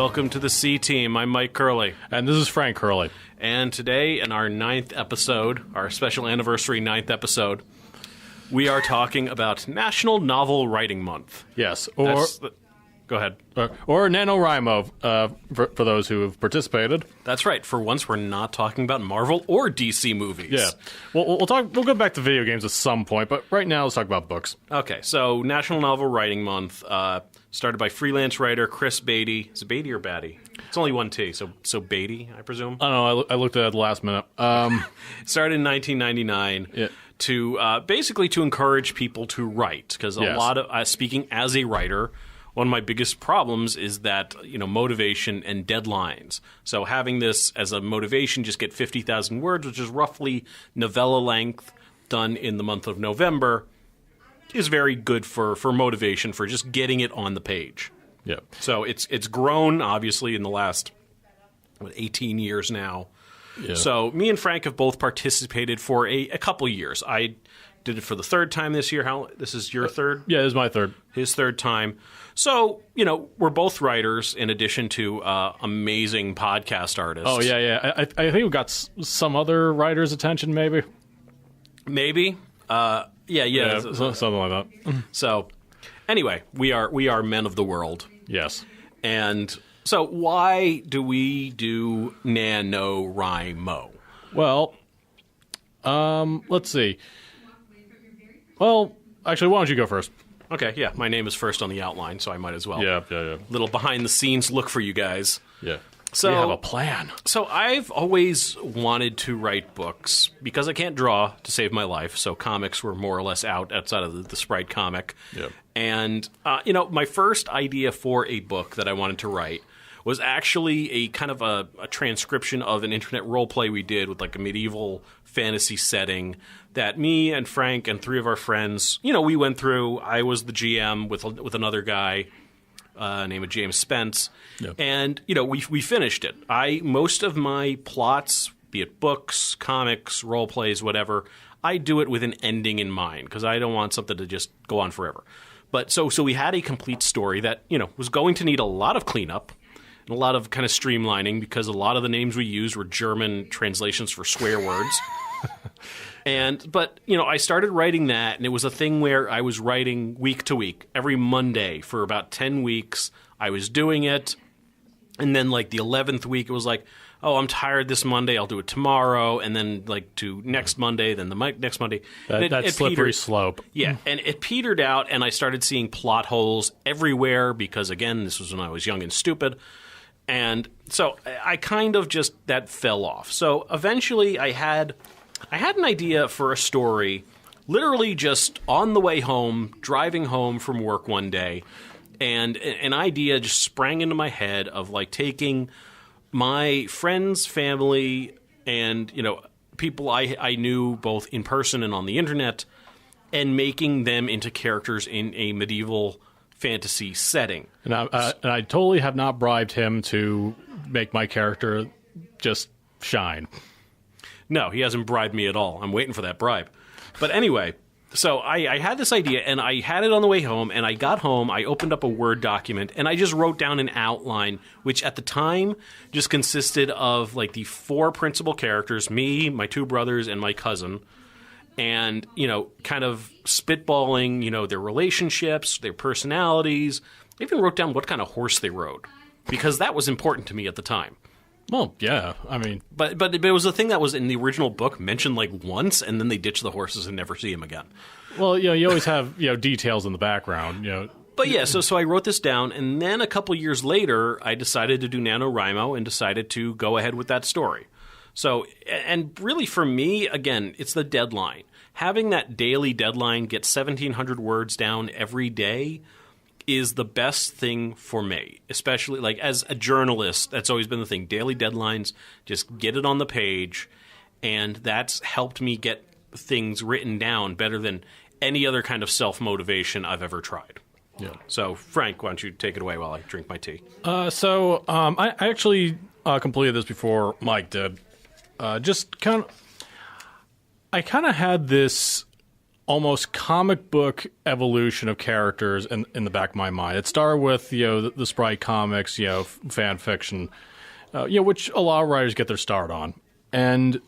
welcome to the C Team. I'm Mike Curley. And this is Frank Curley. And today, in our 9th episode, our special anniversary 9th episode, we are talking about National Novel Writing Month. Yes, Go ahead. Or NaNoWriMo, for those who have participated. That's right. For once, we're not talking about Marvel or DC movies. Yeah. We'll go back to video games at some point, but right now let's talk about books. Okay, so National Novel Writing Month, started by freelance writer Chris Beatty. Is it Beatty or Batty? It's only one T, so Beatty, I presume? I don't know. I looked at it at the last minute. Started in 1999 to basically to encourage people to write, because a lot of speaking as a writer, one of my biggest problems is that, motivation and deadlines. So having this as a motivation, just get 50,000 words, which is roughly novella length, done in the month of November, is very good for motivation, for just getting it on the page. Yeah. So it's grown, obviously, in the last 18 years now. Yeah. So me and Frank have both participated for a couple years. I did it for the third time this year. This is your third? Yeah, this is my third. His third time. So, we're both writers in addition to amazing podcast artists. Oh, yeah. I think we got some other writers' attention, maybe. Maybe. Yeah. Something like that. So, anyway, we are men of the world. Yes. And so why do we do NaNoWriMo? Well, let's see. Well, actually, why don't you go first? Okay, yeah. My name is first on the outline, so I might as well. Yeah. Little behind-the-scenes look for you guys. Yeah. So, we have a plan. So I've always wanted to write books because I can't draw to save my life, so comics were more or less outside of the Sprite comic. Yeah. And, my first idea for a book that I wanted to write was actually a kind of a transcription of an internet role play we did with like a medieval fantasy setting that me and Frank and three of our friends, we went through. I was the GM with another guy named James Spence. Yep. And, we finished it. Most of my plots, be it books, comics, role plays, whatever, I do it with an ending in mind because I don't want something to just go on forever. But so we had a complete story that, was going to need a lot of cleanup and a lot of kind of streamlining because a lot of the names we used were German translations for swear words. But I started writing that, and it was a thing where I was writing week to week. Every Monday for about 10 weeks, I was doing it. And then, like, the 11th week, it was like, oh, I'm tired this Monday, I'll do it tomorrow. And then, like, to next Monday, then the next Monday. That slippery slope. Yeah, and it petered out, and I started seeing plot holes everywhere because, again, this was when I was young and stupid. And so I kind of just, that fell off. So eventually I had an idea for a story, literally just on the way home, driving home from work one day, and an idea just sprang into my head of like taking my friends, family, and people I knew both in person and on the internet, and making them into characters in a medieval fantasy setting. And I totally have not bribed him to make my character just shine. No, he hasn't bribed me at all. I'm waiting for that bribe. But anyway, so I had this idea, and I had it on the way home, and I got home, I opened up a Word document, and I just wrote down an outline, which at the time just consisted of like the 4 principal characters, me, my 2 brothers, and my cousin, and, kind of spitballing, their relationships, their personalities. I even wrote down what kind of horse they rode, because that was important to me at the time. Well, yeah, I mean... But it was a thing that was in the original book mentioned like once, and then they ditch the horses and never see them again. Well, you always have, details in the background, But yeah, so I wrote this down, and then a couple years later, I decided to do NaNoWriMo and decided to go ahead with that story. So, and really for me, again, it's the deadline. Having that daily deadline, get 1,700 words down every day, is the best thing for me, especially like as a journalist. That's always been the thing. Daily deadlines, just get it on the page, and that's helped me get things written down better than any other kind of self-motivation I've ever tried. Yeah. So, Frank, why don't you take it away while I drink my tea? I actually completed this before Mike did. I kind of had this almost comic book evolution of characters in the back of my mind. It started with the Sprite comics, fan fiction, which a lot of writers get their start on, and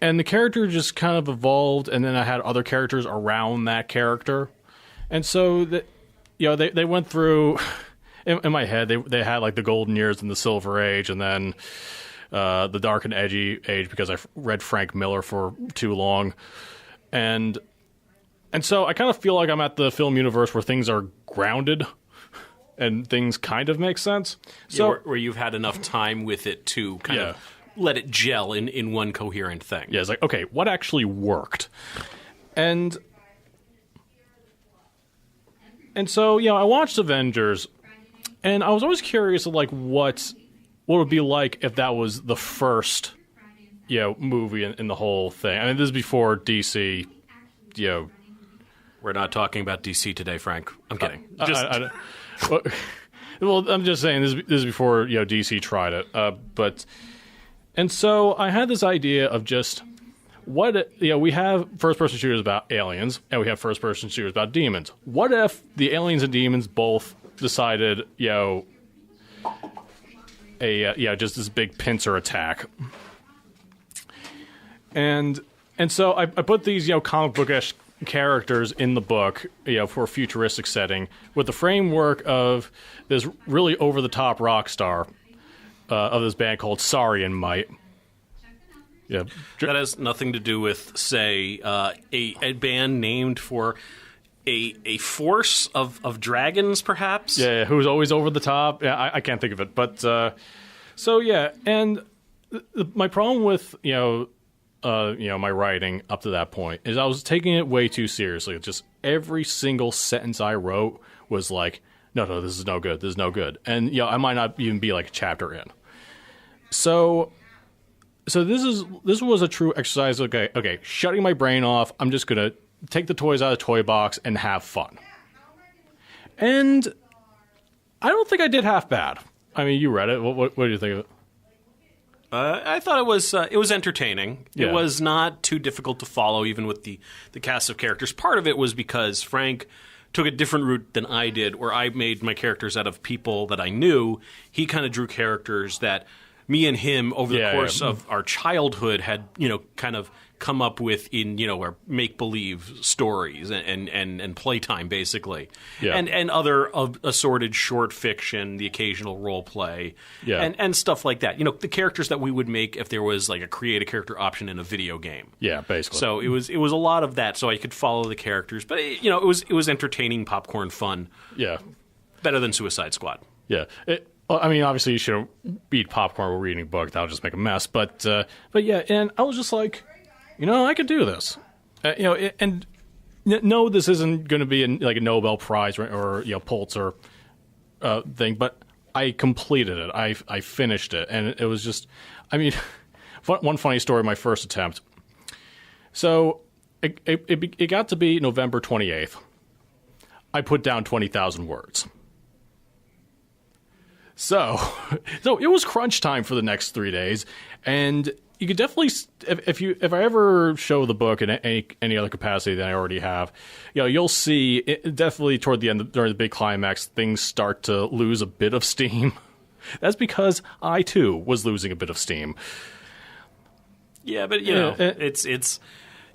the character just kind of evolved, and then I had other characters around that character, and so they went through. In my head, they had like the golden years and the silver age, and then the dark and edgy age because I read Frank Miller for too long, and so I kind of feel like I'm at the film universe where things are grounded and things kind of make sense. So where you've had enough time with it to kind of let it gel in one coherent thing. Yeah, it's like, okay, what actually worked, and so I watched Avengers. And I was always curious of, like, what it would be like if that was the first, movie in the whole thing. I mean, this is before DC, We're not talking about DC today, Frank. I'm kidding. Well, I'm just saying this is before, DC tried it. And so I had this idea of just we have first-person shooters about aliens, and we have first-person shooters about demons. What if the aliens and demons both decided, just this big pincer attack, and so I put these comic bookish characters in the book, for a futuristic setting with the framework of this really over the top rock star of this band called Sorry and Might. Yeah, that has nothing to do with, say, a band named for a force of dragons, perhaps. Yeah, who's always over the top. Yeah, I can't think of it, but and my problem with my writing up to that point is I was taking it way too seriously. Just every single sentence I wrote was like, no, this is no good. This is no good, and I might not even be like a chapter in. So this was a true exercise. Okay, shutting my brain off. I'm just gonna take the toys out of the toy box and have fun. And I don't think I did half bad. I mean, you read it. What do you think of it? I thought it was entertaining. Yeah. It was not too difficult to follow, even with the cast of characters. Part of it was because Frank took a different route than I did, where I made my characters out of people that I knew. He kind of drew characters that me and him over the course of our childhood had, kind of come up with in, our make-believe stories and playtime, basically. Yeah. And other assorted short fiction, the occasional role play, and stuff like that. The characters that we would make if there was like a create a character option in a video game. Yeah, basically. So it was a lot of that, so I could follow the characters. But, it was entertaining popcorn fun. Yeah. Better than Suicide Squad. Yeah. I mean, obviously you shouldn't eat popcorn while reading a book. That'll just make a mess. But yeah, and I was just like, I could do this. And no, this isn't going to be like a Nobel Prize or Pulitzer thing, but I completed it. I finished it, and it was just, I mean, one funny story. My first attempt. So it got to be November 28th. I put down 20,000 words. So it was crunch time for the next 3 days, and you could definitely, if I ever show the book in any other capacity than I already have, you'll see it, definitely toward the end, during the big climax, things start to lose a bit of steam. That's because I too was losing a bit of steam. Yeah, but it's.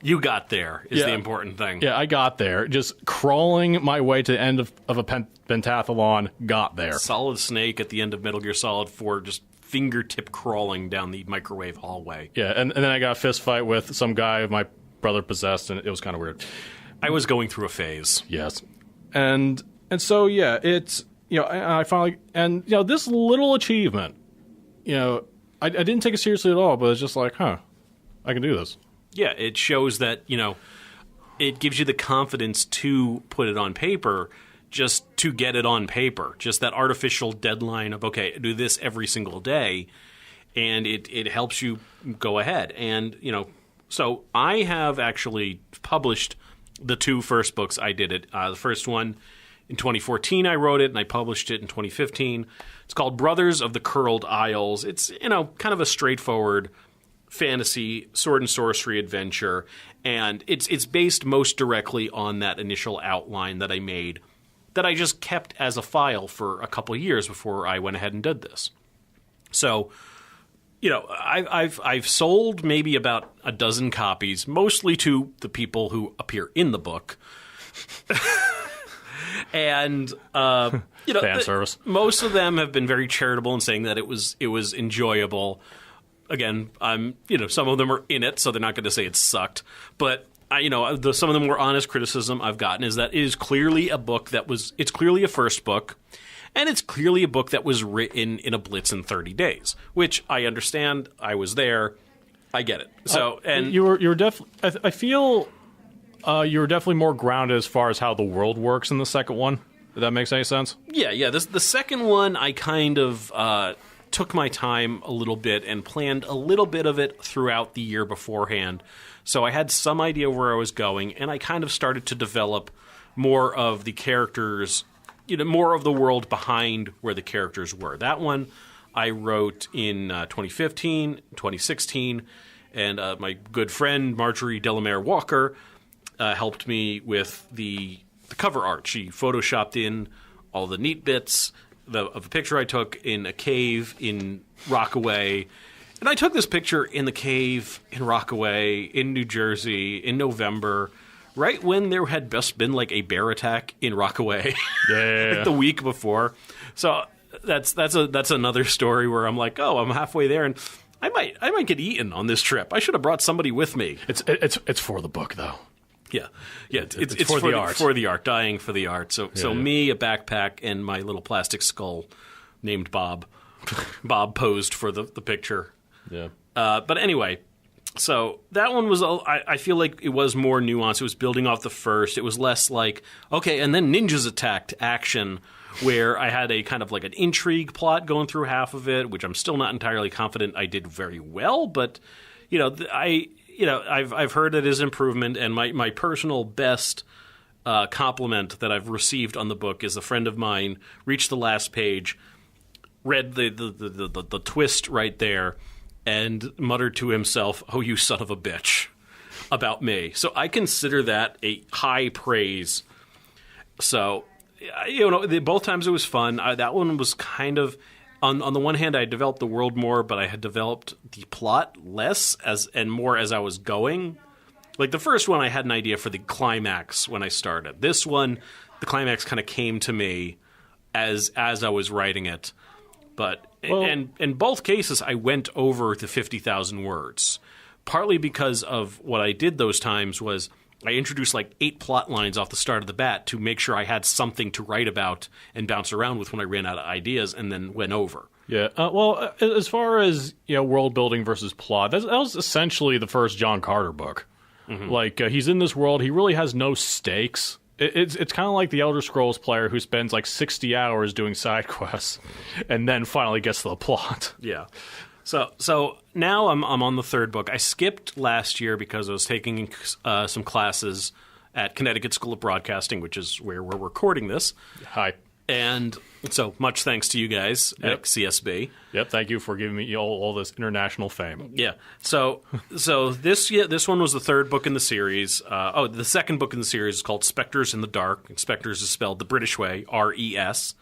You got there is the important thing. Yeah, I got there. Just crawling my way to the end of a pentathlon, got there. Solid Snake at the end of Metal Gear Solid 4, just fingertip crawling down the microwave hallway. Yeah, and then I got a fist fight with some guy my brother possessed, and it was kind of weird. I was going through a phase. Yes. And so, yeah, it's, I finally, and, this little achievement, I didn't take it seriously at all, but it's just like, I can do this. Yeah, it shows that, it gives you the confidence to put it on paper, just to get it on paper. Just that artificial deadline of, okay, do this every single day, and it helps you go ahead. And, so I have actually published the two first books I did it. The first one in 2014 I wrote it, and I published it in 2015. It's called Brothers of the Curled Isles. It's, kind of a straightforward fantasy sword and sorcery adventure, and it's based most directly on that initial outline that I made, that I just kept as a file for a couple of years before I went ahead and did this. So, I've sold maybe about a dozen copies, mostly to the people who appear in the book. And fan service. Most of them have been very charitable in saying that it was enjoyable. Again, some of them are in it, so they're not going to say it sucked. But some of the more honest criticism I've gotten is that it is clearly a book it's clearly a first book, and it's clearly a book that was written in a blitz in 30 days, which I understand. I was there. I get it. So, and you were definitely. I feel you were definitely more grounded as far as how the world works in the second one. If that makes any sense? Yeah. The second one, I kind of took my time a little bit and planned a little bit of it throughout the year beforehand. So I had some idea where I was going, and I kind of started to develop more of the characters, more of the world behind where the characters were. That one I wrote in 2015, 2016, and my good friend Marjorie Delamere Walker helped me with the cover art. She photoshopped in all the neat bits of a picture I took in a cave in Rockaway. And I took this picture in the cave in Rockaway, in New Jersey, in November, right when there had just been like a bear attack in Rockaway, like the week before. So that's another story where I'm like, oh, I'm halfway there, and I might get eaten on this trip. I should have brought somebody with me. It's for the book though. Yeah. It's for the art. For the art, dying for the art. So me, a backpack, and my little plastic skull named Bob. Bob posed for the picture. Yeah. But anyway, so that one was, I feel like it was more nuanced. It was building off the first. It was less like, okay, and then ninjas attacked action, where I had a kind of like an intrigue plot going through half of it, which I'm still not entirely confident I did very well. But, I've heard it is improvement, and my personal best compliment that I've received on the book is a friend of mine reached the last page, read the twist right there, and muttered to himself, "Oh, you son of a bitch," about me. So I consider that a high praise. So, both times it was fun. That one was kind of, on the one hand, I developed the world more, but I had developed the plot less and more as I was going. Like the first one, I had an idea for the climax when I started. This one, the climax kind of came to me as I was writing it. But and in both cases, I went over the 50,000 words, partly because of what I did those times was I introduced like 8 plot lines off the start of the bat to make sure I had something to write about and bounce around with when I ran out of ideas, and then went over. Yeah. As far as world building versus plot, that was essentially the first John Carter book. Mm-hmm. Like he's in this world, he really has no stakes. It's kind of like the Elder Scrolls player who spends like 60 hours doing side quests and then finally gets to the plot. Yeah. So now I'm on the third book. I skipped last year because I was taking some classes at Connecticut School of Broadcasting, which is where we're recording this. Hi. And so much thanks to you guys at CSB. Yep, thank you for giving me all this international fame. Yeah. So this one was the third book in the series. The second book in the series is called Spectres in the Dark. And Spectres is spelled the British way, R-E-S.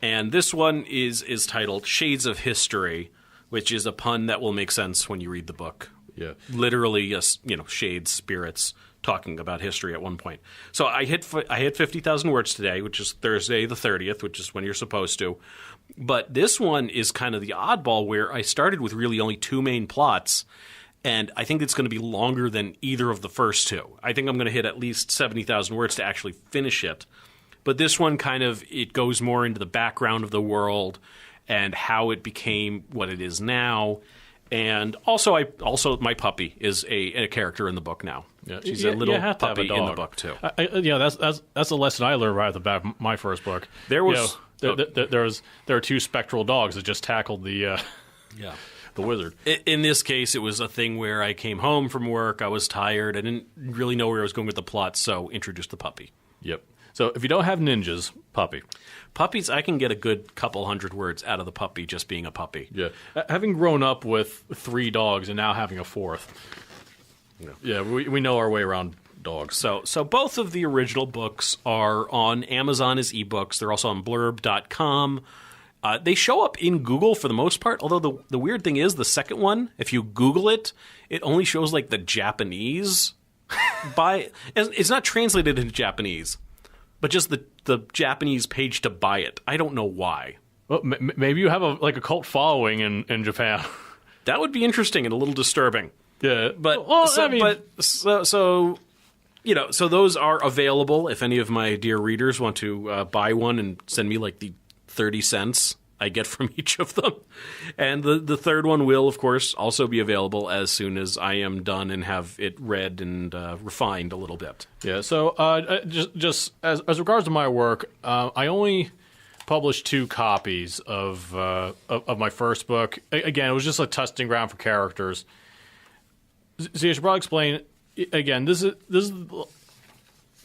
And this one is titled Shades of History, which is a pun that will make sense when you read the book. Yeah. Literally, shades, spirits, talking about history at one point. So I hit 50,000 words today, which is Thursday the 30th, which is when you're supposed to. But this one is kind of the oddball where I started with really only 2 main plots, and I think it's going to be longer than either of the first 2. I think I'm going to hit at least 70,000 words to actually finish it. But this one it goes more into the background of the world and how it became what it is now. And also my puppy is a character in the book now. Yeah. She's a little puppy in the book too. That's a lesson I learned right at the back of my first book. There was there are 2 spectral dogs that just tackled the wizard. In this case, it was a thing where I came home from work, I was tired, I didn't really know where I was going with the plot, so introduced the puppy. Yep. So if you don't have ninjas, puppy. Puppies, I can get a good couple hundred words out of the puppy just being a puppy. Yeah. Having grown up with 3 dogs and now having a 4th, yeah, we know our way around dogs. So both of the original books are on Amazon as ebooks. They're also on blurb.com. They show up in Google for the most part, although the weird thing is the second one, if you Google it, it only shows like the Japanese it's not translated into Japanese, but just the Japanese page to buy it. I don't know why. Well, maybe you have a cult following in Japan. That would be interesting and a little disturbing. Yeah, but so those are available if any of my dear readers want to buy one and send me like the 30 cents I get from each of them. And the third one will, of course, also be available as soon as I am done and have it read and refined a little bit. Yeah, so just as regards to my work, I only published 2 copies of my first book. Again, it was just a testing ground for characters. So I should probably explain, again, this is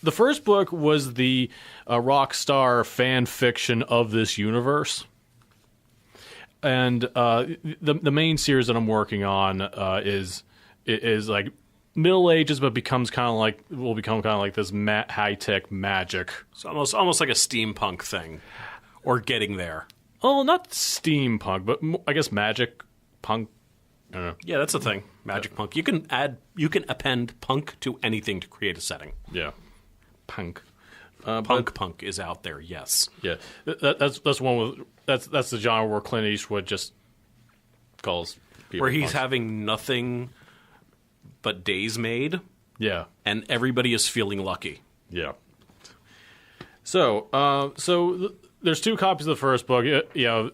the first book was the rock star fan fiction of this universe. And the main series that I'm working on is like Middle Ages, but will become kind of like this high tech magic. So almost like a steampunk thing, or getting there. Oh, not steampunk, but I guess magic punk. I don't know. Yeah, that's a thing. Magic punk. You can append punk to anything to create a setting. Yeah, punk. Punk is out there. Yes. Yeah, that's one with that's the genre where Clint Eastwood just calls people where he's punks. Having nothing but days made. Yeah, and everybody is feeling lucky. Yeah. So there's 2 copies of the first book. You know,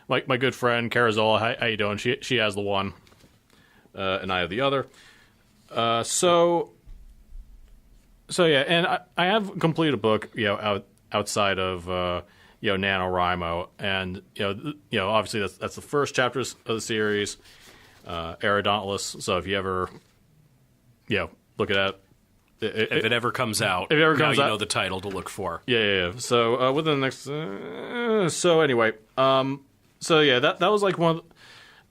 my good friend Carazola, how you doing? She has the one, and I have the other. So yeah, and I have completed a book, outside of NaNoWriMo, and obviously that's the first chapters of the series, Dauntless. So if you ever, look at that. If it ever comes out, you know the title to look for. Yeah. So within the next, so anyway, that was like one.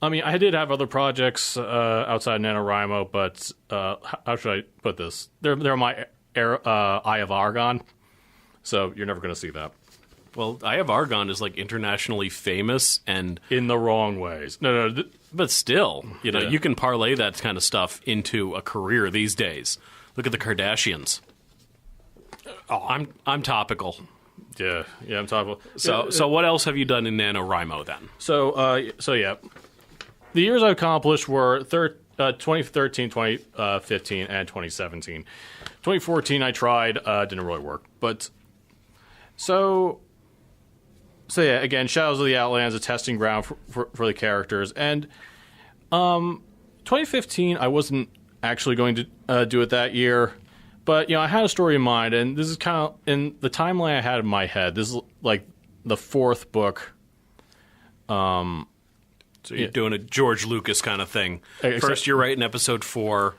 I mean, I did have other projects outside NaNoWriMo, but how should I put this? They're my Eye of Argon, so you're never going to see that. Well, Eye of Argon is like internationally famous and in the wrong ways. No, but still, you can parlay that kind of stuff into a career these days. Look at the Kardashians. Oh, I'm topical. Yeah, I'm topical. So what else have you done in NaNoWriMo then? So yeah, the years I accomplished were 2013, 2015, and 2017. 2014 I tried, didn't really work. But so yeah, again, Shadows of the Outlands, a testing ground for the characters. And 2015 I wasn't actually going to do it that year. But, I had a story in mind, and this is kind of in the timeline I had in my head. This is like the 4th book. So you're doing a George Lucas kind of thing. First, you're writing episode 4,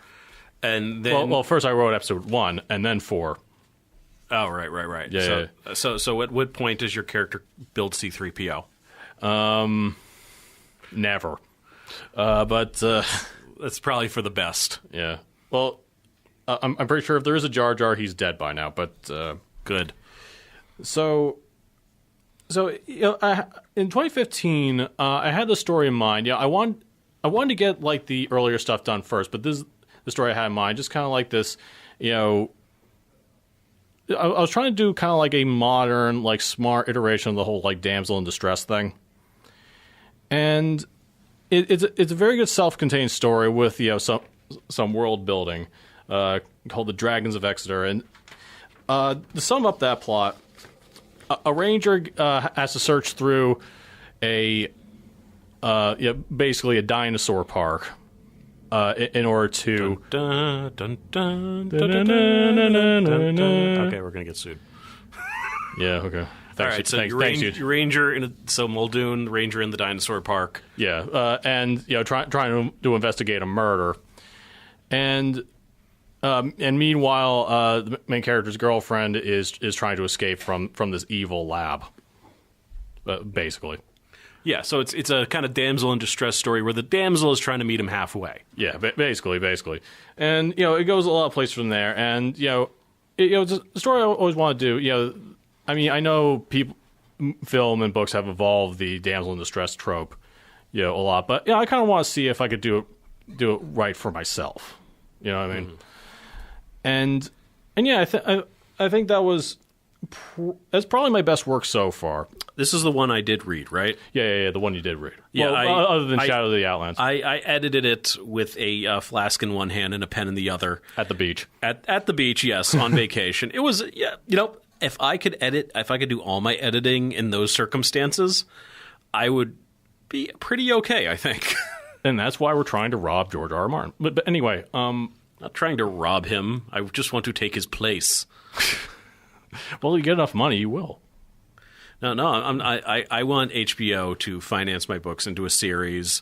and then... Well, first I wrote episode 1, and then 4. Oh, right. Yeah. So at what point does your character build C-3PO? Never. But... that's probably for the best. Yeah. Well, I'm pretty sure if there is a Jar Jar, he's dead by now, but... Good. So in 2015, I had the story in mind. I wanted to get like the earlier stuff done first, but this is the story I had in mind. Just kind of like this, I was trying to do kind of like a modern, like smart iteration of the whole like damsel in distress thing, and it's a very good self-contained story with some world building called the Dragons of Exeter, and to sum up that plot. A ranger has to search through basically a dinosaur park in order to... Okay, we're going to get sued. Yeah, okay. Thanks, all right, so you ranger so Muldoon, ranger in the dinosaur park. Yeah, and trying to investigate a murder. And And meanwhile, the main character's girlfriend is trying to escape from this evil lab, basically. Yeah, so it's a kind of damsel in distress story where the damsel is trying to meet him halfway. Yeah, basically. And, it goes a lot of places from there. And, it's a story I always want to do. I mean, I know people, film and books have evolved the damsel in distress trope, a lot. But, I kind of want to see if I could do it right for myself. You know what I mean? And yeah, I think that's probably my best work so far. This is the one I did read, right? Yeah, the one you did read. Yeah, well, other than Shadow of the Outlands. I edited it with a flask in one hand and a pen in the other. At the beach. At the beach, yes, on vacation. It was, if I could do all my editing in those circumstances, I would be pretty okay, I think. And that's why we're trying to rob George R.R. Martin. But anyway, not trying to rob him. I just want to take his place. Well, you get enough money, you will. No. I want HBO to finance my books into a series,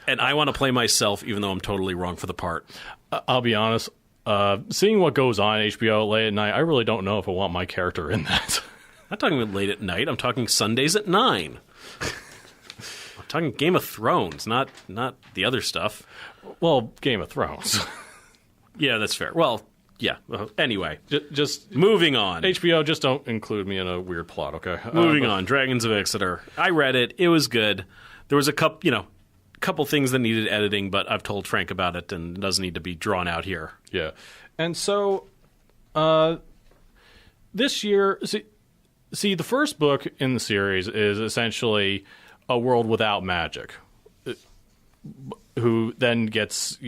and I want to play myself, even though I'm totally wrong for the part. I'll be honest. Seeing what goes on HBO late at night, I really don't know if I want my character in that. I'm not talking about late at night. I'm talking Sundays at 9. I'm talking Game of Thrones, not the other stuff. Well, Game of Thrones. Yeah, that's fair. Well, yeah. Anyway, just moving on. HBO, just don't include me in a weird plot, okay? Moving on. Dragons of Exeter. I read it. It was good. There was a couple things that needed editing, but I've told Frank about it, and it doesn't need to be drawn out here. Yeah. And so, this year, see, the first book in the series is essentially a world without magic, who then gets,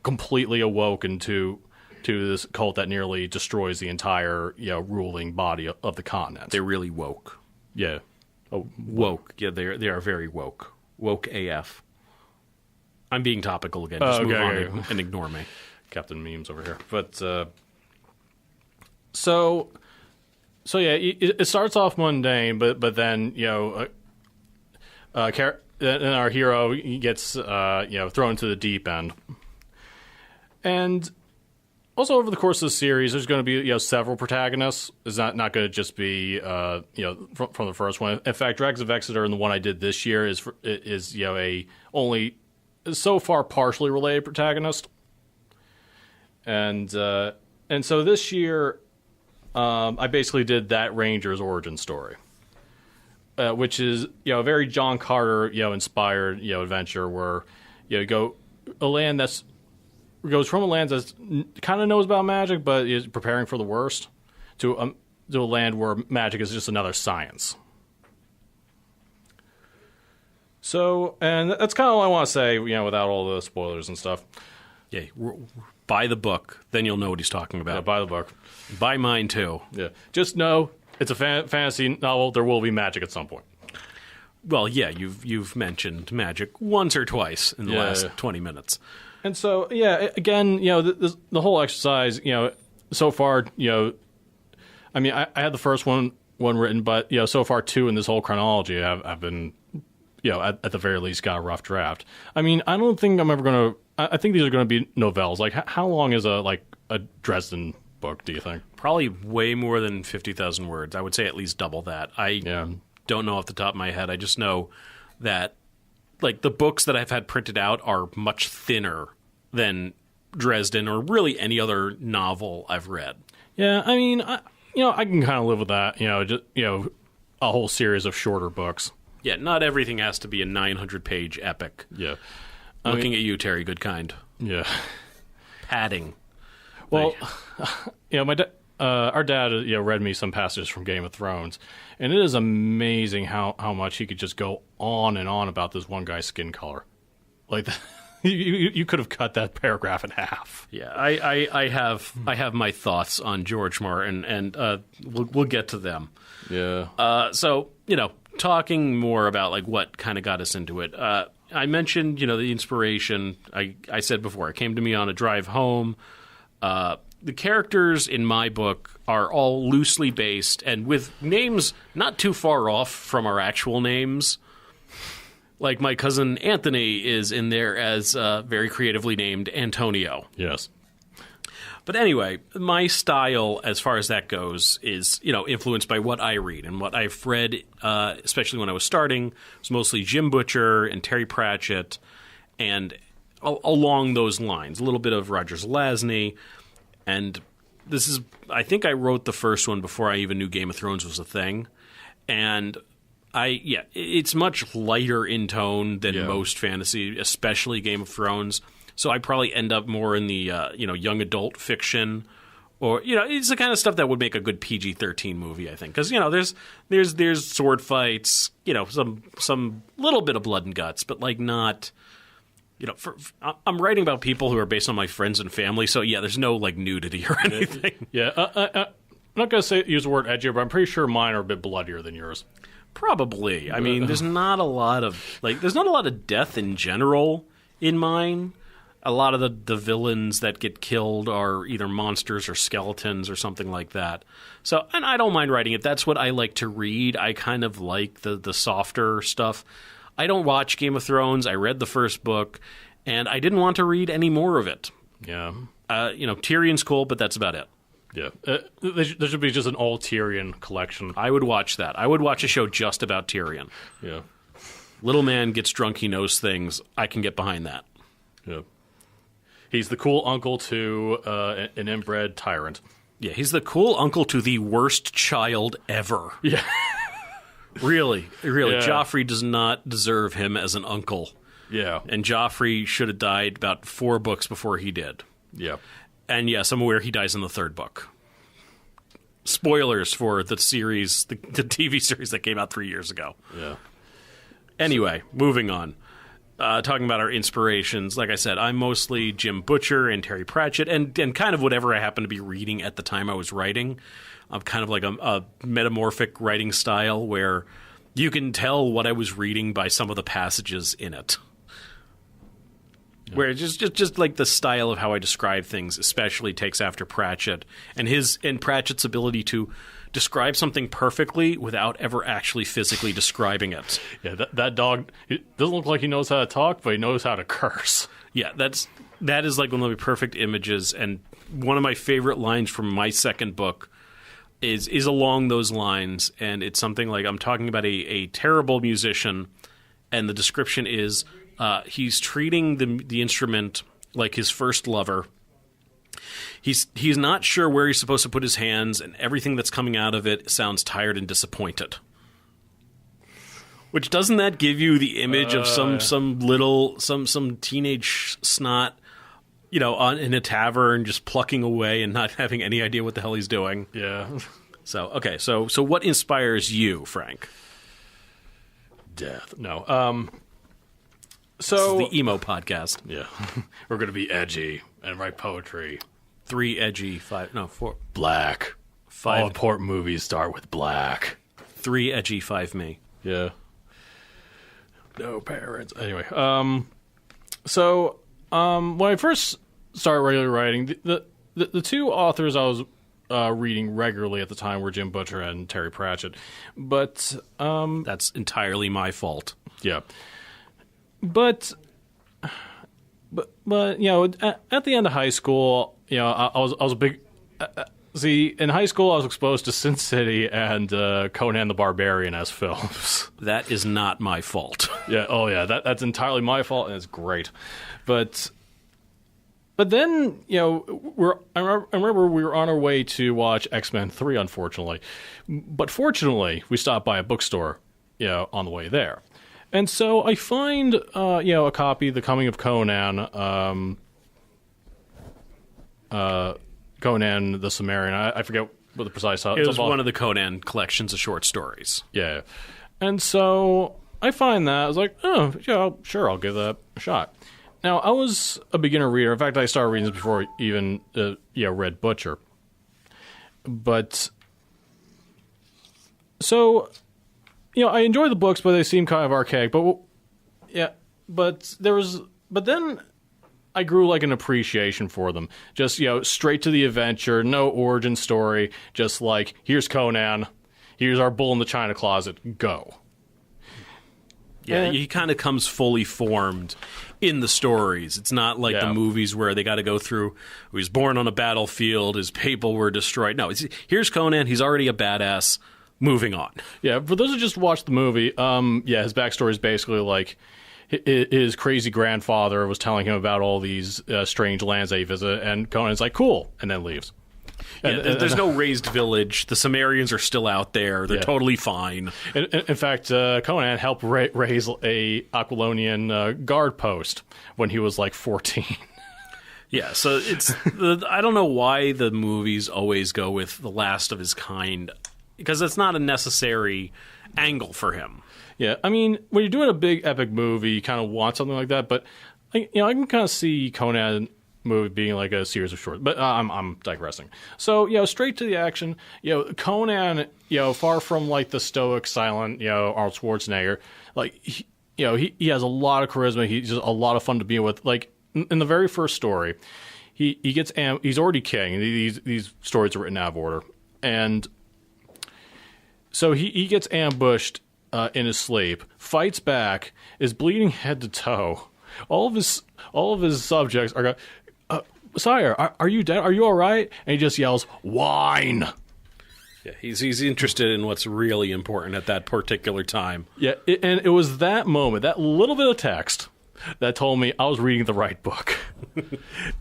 completely awoken to this cult that nearly destroys the entire, ruling body of the continent. They're really woke. Yeah. Oh, woke. Yeah, they are very woke. Woke AF. I'm being topical again. Just move on and ignore me. Captain Memes over here. But, so yeah, it starts off mundane, but then, and our hero gets, thrown into the deep end. And also, over the course of the series, there's going to be several protagonists. It's not going to just be from the first one. In fact, Dragons of Exeter and the one I did this year is a only so far partially related protagonist. And so this year, I basically did that Ranger's origin story, which is a very John Carter inspired adventure where you go a land that's. Goes from a land that kind of knows about magic, but is preparing for the worst, to a land where magic is just another science. So, and that's kind of all I want to say, without all the spoilers and stuff. Yeah, buy the book, then you'll know what he's talking about. Yeah, buy the book. Buy mine, too. Yeah, just know it's a fantasy novel. There will be magic at some point. Well, yeah, you've mentioned magic once or twice in the last 20 minutes. And so, yeah, again, the whole exercise, so far, I mean, I had the first one written, but, so far, 2 in this whole chronology have been, at the very least, got a rough draft. I mean, I don't think I'm ever going to, I think these are going to be novellas. Like, how long is a Dresden book, do you think? Probably way more than 50,000 words. I would say at least double that. I don't know off the top of my head. I just know that, like, the books that I've had printed out are much thinner than Dresden or really any other novel I've read. Yeah, I mean, I can kind of live with that. Just a whole series of shorter books. Yeah, not everything has to be a 900-page epic. Yeah, Looking at you, Terry Goodkind. Yeah, padding. Well, our dad read me some passages from Game of Thrones, and it is amazing how much he could just go on and on about this one guy's skin color, like. You could have cut that paragraph in half. Yeah, I have my thoughts on George Martin, and we'll get to them. Yeah. So talking more about like what kind of got us into it. I mentioned the inspiration. I said before it came to me on a drive home. The characters in my book are all loosely based and with names not too far off from our actual names. Like my cousin Anthony is in there as very creatively named Antonio. Yes. But anyway, my style, as far as that goes, is influenced by what I read. And what I've read, especially when I was starting, was mostly Jim Butcher and Terry Pratchett, and along those lines. A little bit of Roger Zelazny. And I think I wrote the first one before I even knew Game of Thrones was a thing. And it's much lighter in tone than most fantasy, especially Game of Thrones. So I probably end up more in the young adult fiction, or it's the kind of stuff that would make a good PG-13 movie, I think, because there's sword fights, some little bit of blood and guts, but like not. I'm writing about people who are based on my friends and family, so there's no like nudity or anything. I'm not gonna use the word edgier, but I'm pretty sure mine are a bit bloodier than yours. Probably. I mean, there's not a lot of death in general in mine. A lot of the villains that get killed are either monsters or skeletons or something like that. So, and I don't mind writing it. That's what I like to read. I kind of like the softer stuff. I don't watch Game of Thrones. I read the first book, and I didn't want to read any more of it. Yeah. Tyrion's cool, but that's about it. Yeah. There should be just an all Tyrion collection. I would watch that. I would watch a show just about Tyrion. Yeah. Little man gets drunk, he knows things. I can get behind that. Yeah. He's the cool uncle to an inbred tyrant. Yeah, he's the cool uncle to the worst child ever. Yeah. Really. Yeah. Joffrey does not deserve him as an uncle. Yeah. And Joffrey should have died about 4 books before he did. Yeah. And yes, I'm aware he dies in the 3rd book. Spoilers for the series, the TV series that came out 3 years ago. Yeah. Anyway, moving on. Talking about our inspirations, like I said, I'm mostly Jim Butcher and Terry Pratchett, and kind of whatever I happen to be reading at the time I was writing. I'm kind of like a metamorphic writing style where you can tell what I was reading by some of the passages in it. Yeah. Where just like the style of how I describe things especially takes after Pratchett, and Pratchett's ability to describe something perfectly without ever actually physically describing it. Yeah, that dog, it doesn't look like he knows how to talk, but he knows how to curse. Yeah, that is like one of the perfect images, and one of my favorite lines from my second book is along those lines, and it's something like I'm talking about a terrible musician, and the description is he's treating the instrument like his first lover. He's not sure where he's supposed to put his hands, and everything that's coming out of it sounds tired and disappointed. Which, doesn't that give you the image of some teenage snot, in a tavern just plucking away and not having any idea what the hell he's doing? Yeah. So okay, so what inspires you, Frank? Death. No. So this is the emo podcast. Yeah. We're gonna be edgy and write poetry. 3 edgy, 4 black. 5 all important movies start with black. 3 edgy, 5 me. Yeah. No parents. Anyway, so when I first started regularly writing, the 2 authors I was reading regularly at the time were Jim Butcher and Terry Pratchett. But that's entirely my fault. Yeah. But at the end of high school, I was a big. See, in high school, I was exposed to Sin City and Conan the Barbarian as films. That is not my fault. Yeah. Oh, yeah. That's entirely my fault, and it's great. But then, I remember we were on our way to watch X-Men 3, unfortunately. But fortunately, we stopped by a bookstore, on the way there. And so I find, a copy, The Coming of Conan, Conan the Cimmerian. I forget what the precise title. It was one of the Conan collections of short stories. Yeah. And so I find that. I was like, oh, yeah, sure, I'll give that a shot. Now, I was a beginner reader. In fact, I started reading this before I even read Butcher. But, so, I enjoy the books, but they seem kind of archaic. But, but then I grew like an appreciation for them. Just, straight to the adventure, no origin story, just like, here's Conan, here's our bull in the china closet, go. Yeah, he kind of comes fully formed in the stories. It's not like the movies where they got to go through, he was born on a battlefield, his people were destroyed. No, here's Conan, he's already a badass, moving on. Yeah, for those who just watched the movie, his backstory is basically like his crazy grandfather was telling him about all these strange lands that he visited, and Conan's like, cool, and then leaves. Yeah, there's no raised village. The Sumerians are still out there. They're totally fine. In fact, Conan helped raise a Aquilonian guard post when he was like 14. Yeah, so I don't know why the movies always go with the last of his kind, because it's not a necessary angle for him. Yeah, I mean, when you're doing a big epic movie, you kind of want something like that. But I can kind of see Conan movie being like a series of shorts, but I'm digressing. So straight to the action. Conan, far from like the stoic, silent, Arnold Schwarzenegger, like he has a lot of charisma. He's just a lot of fun to be with. Like in the very first story, he gets he's already king. These stories are written out of order, and so he gets ambushed in his sleep, fights back, is bleeding head to toe. All of his subjects are going, Sire, are you dead? Are you all right? And he just yells, "Wine!" Yeah, he's interested in what's really important at that particular time. Yeah, and it was that moment, that little bit of text, that told me I was reading the right book.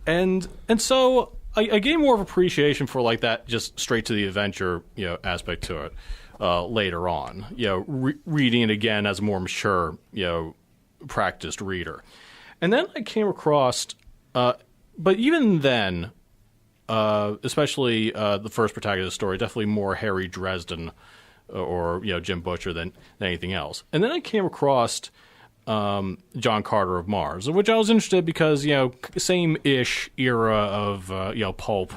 and so I gained more of appreciation for like that, just straight to the adventure, aspect to it later on. Reading it again as a more mature, practiced reader, and then I came across. But even then, especially the first protagonist of the story, definitely more Harry Dresden or Jim Butcher than anything else. And then I came across John Carter of Mars, which I was interested because same-ish era of pulp.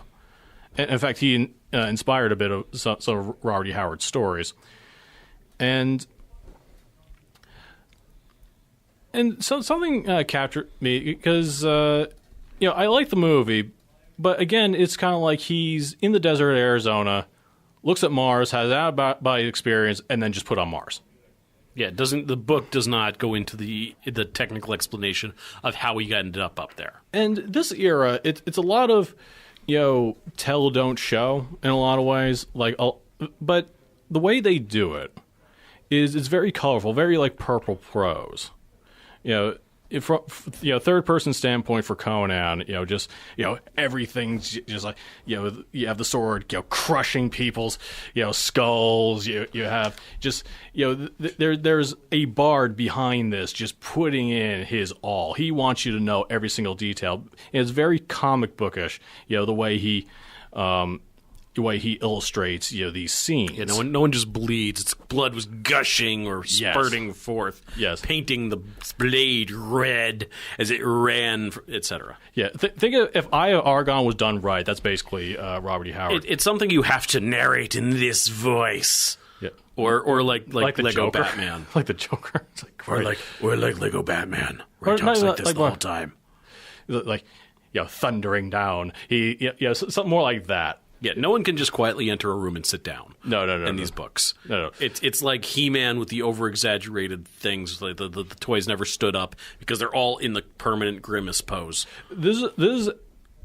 And in fact, he inspired a bit of some of Robert E. Howard's stories, and so something captured me because. I like the movie, but again, it's kind of like he's in the desert of Arizona, looks at Mars, has out-of-body experience, and then just put on Mars. Yeah, the book does not go into the technical explanation of how he ended up there. And this era, it's a lot of, tell, don't show in a lot of ways. But the way they do it is it's very colorful, very like purple prose. From third person standpoint for Conan, just everything's just like you have the sword crushing people's skulls. You have just there's a bard behind this just putting in his all. He wants you to know every single detail. And it's very comic bookish. The way he illustrates these scenes. Yeah, no one just bleeds. Its blood was gushing or spurting forth. Yes, painting the blade red as it ran, etc. Yeah, think of if Eye of Argon was done right. That's basically Robert E. Howard. It's something you have to narrate in this voice. Yeah, or like the Lego Joker. Batman, like the Joker. It's like, or like Lego Batman, where he talks like this the whole time. Like thundering down. Something more like that. Yeah, no one can just quietly enter a room and sit down. No. In these books, no. It's like He-Man with the over-exaggerated things. Like the toys never stood up because they're all in the permanent grimace pose. This is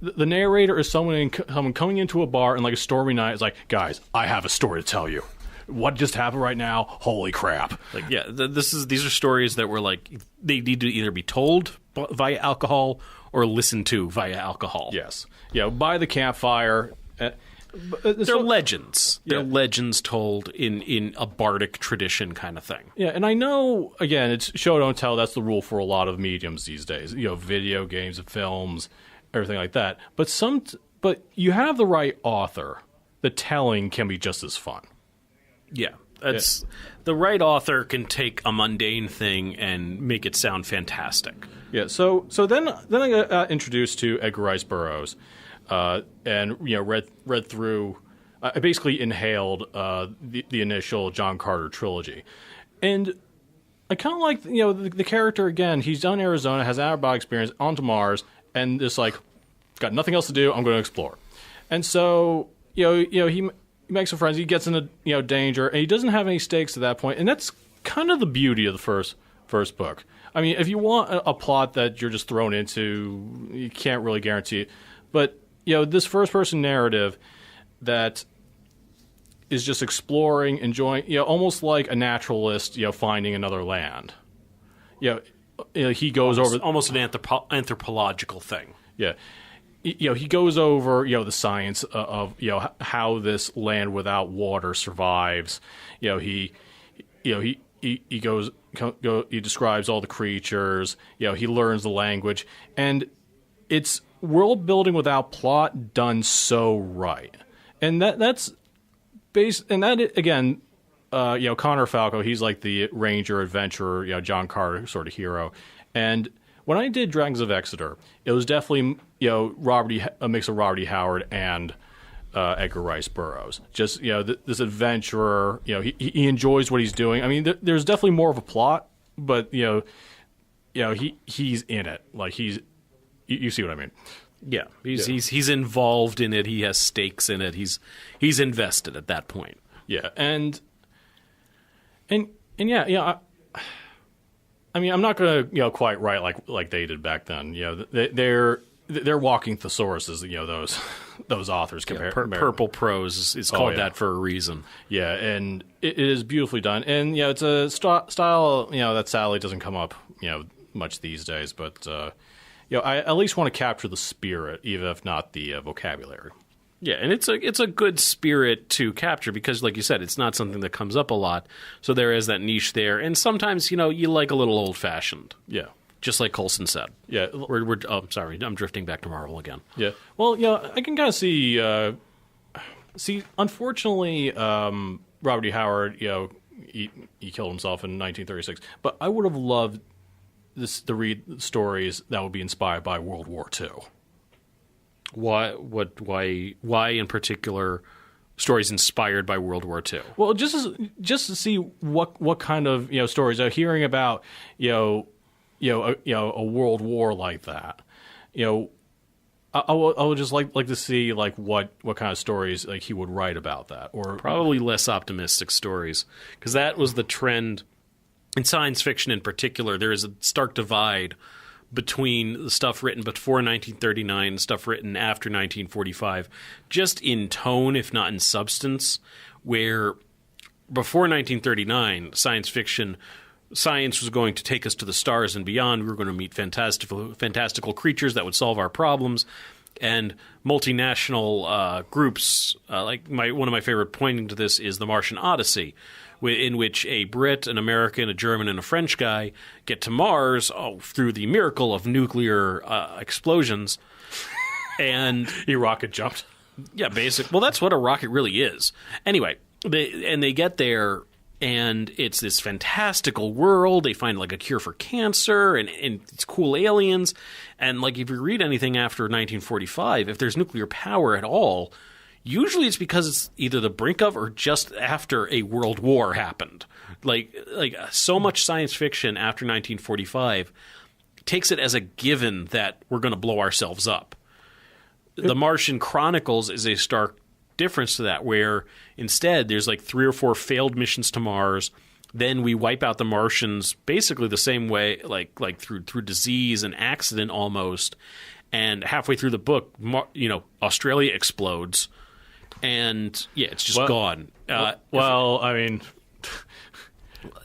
the narrator is someone coming into a bar and like a stormy night. It's like, guys, I have a story to tell you. What just happened right now? Holy crap! These are stories that were like they need to either be told via alcohol or listened to via alcohol. Yes, by the campfire. They're legends. They're legends told in a bardic tradition kind of thing. Yeah, and I know, again, it's show, don't tell. That's the rule for a lot of mediums these days. Video games, films, everything like that. But you have the right author. The telling can be just as fun. Yeah, the right author can take a mundane thing and make it sound fantastic. Yeah. So then I got introduced to Edgar Rice Burroughs. And read through. I basically inhaled the initial John Carter trilogy, and I kind of like the character again. He's done Arizona, has out-of-body experience, onto Mars, and just like got nothing else to do. I'm going to explore, and so he makes some friends. He gets into danger, and he doesn't have any stakes at that point, and that's kind of the beauty of the first first book. I mean, if you want a plot that you're just thrown into, you can't really guarantee it. But, this first-person narrative that is just exploring, enjoying, almost like a naturalist, finding another land. He goes over... Almost an anthropological thing. Yeah. He goes over, the science of, how this land without water survives. He he describes all the creatures. He learns the language, and it's world building without plot done so right. And that's based. And that again, Connor Falco. He's like the ranger adventurer, John Carter sort of hero. And when I did Dragons of Exeter, it was definitely a mix of Robert E. Howard and Edgar Rice Burroughs. Just this adventurer. He enjoys what he's doing. I mean, there's definitely more of a plot, but he's in it. Like you see what I mean? Yeah, he's involved in it. He has stakes in it. He's invested at that point. Yeah, and yeah. I mean, I'm not going to quite write like they did back then. They're walking thesauruses. Those authors purple prose is called that for a reason. Yeah, and it is beautifully done, and it's a style that sadly doesn't come up much these days. But I at least want to capture the spirit, even if not the vocabulary. Yeah, and it's a good spirit to capture because, like you said, it's not something that comes up a lot. So there is that niche there, and sometimes you like a little old fashioned. Yeah, just like Coulson said. Yeah, we're sorry, I'm drifting back to Marvel again. Yeah, well, I can kind of see. Unfortunately, Robert E. Howard, he killed himself in 1936. But I would have loved to read stories that would be inspired by World War II. Why in particular stories inspired by World War II? Well, just to see what kind of stories I'm hearing about a world war like that. I would just like to see what kind of stories he would write about that, or probably less optimistic stories, because that was the trend in science fiction in particular. There is a stark divide between the stuff written before 1939 and stuff written after 1945, just in tone, if not in substance, where before 1939, science was going to take us to the stars and beyond. We were going to meet fantastical creatures that would solve our problems. And multinational groups, one of my favorite pointing to this is The Martian Odyssey, in which a Brit, an American, a German, and a French guy get to Mars through the miracle of nuclear explosions. And he rocket jumped. Yeah, Well, that's what a rocket really is. Anyway, they get there, and it's this fantastical world. They find a cure for cancer, and it's cool aliens. And if you read anything after 1945, if there's nuclear power at all, usually it's because it's either the brink of or just after a world war happened. So much science fiction after 1945 takes it as a given that we're going to blow ourselves up. The Martian Chronicles is a stark difference to that, where instead there's 3 or 4 failed missions to Mars. Then we wipe out the Martians basically the same way, through disease and accident almost. And halfway through the book, Australia explodes. And it's just gone. I mean,